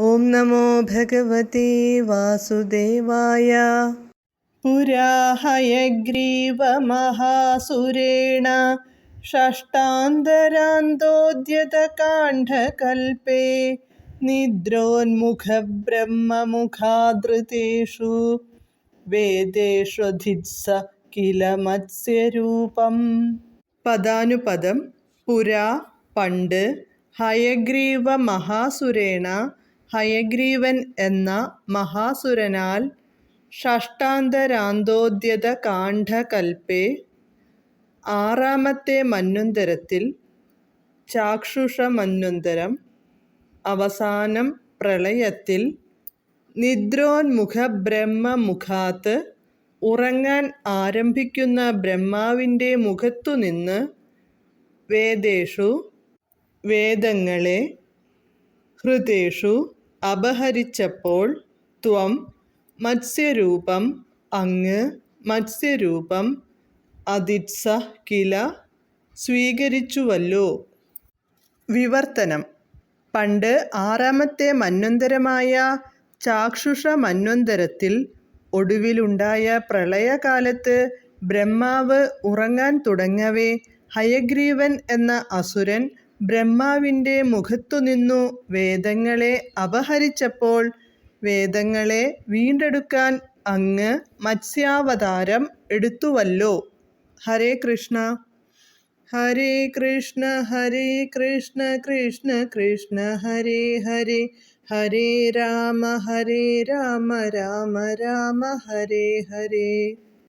ഓം നമോ ഭഗവതേ വാസുദേവായ. പുരാ ഹയഗ്രീവമഹാസുരേണ ഷഷ്ടാന്തരാന്തോദ്യതകാണ്ഡകൽപേ നിദ്രോന്മുഖബ്രഹ്മമുഖാദൃതേഷു വേദേഷ്വധിത്സ കില മത്സ്യരൂപം. പദാനുപദം. പുരാ പണ്ട്, ഹയഗ്രീവ മഹാസുരേണ ഹയഗ്രീവൻ എന്ന മഹാസുരനാൽ ഷഷ്ടാന്തരാന്തോദ്യത കാണ്ഡകൽപേ ആറാമത്തെ മന്വന്തരത്തിൽ, ചാക്ഷുഷമന്വന്തരം, അവസാനം പ്രളയത്തിൽ, നിദ്രോന്മുഖബ്രഹ്മമുഖാത്ത് ഉറങ്ങാൻ ആരംഭിക്കുന്ന ബ്രഹ്മാവിൻ്റെ മുഖത്തുനിന്ന്, വേദേഷു വേദങ്ങളെ, ഹൃതേഷു അപഹരിച്ചപ്പോൾ, ത്വം മത്സ്യരൂപം അങ്ങ് മത്സ്യരൂപം, അതിത്സ കില സ്വീകരിച്ചുവല്ലോ. വിവർത്തനം. പണ്ട് ആറാമത്തെ മന്വന്തരമായ ചാക്ഷുഷ മന്വന്തരത്തിൽ ഒടുവിലുണ്ടായ പ്രളയകാലത്ത് ബ്രഹ്മാവ് ഉറങ്ങാൻ തുടങ്ങവേ ഹയഗ്രീവൻ എന്ന അസുരൻ ബ്രഹ്മാവിൻ്റെ മുഖത്തുനിന്നു വേദങ്ങളെ അപഹരിച്ചപ്പോൾ വേദങ്ങളെ വീണ്ടെടുക്കാൻ അങ്ങ് മത്സ്യാവതാരം എടുത്തുവല്ലോ. ഹരേ കൃഷ്ണ. ഹരേ കൃഷ്ണ ഹരേ കൃഷ്ണ കൃഷ്ണ കൃഷ്ണ ഹരേ ഹരേ, ഹരേ രാമ രാമ രാമ ഹരേ ഹരേ.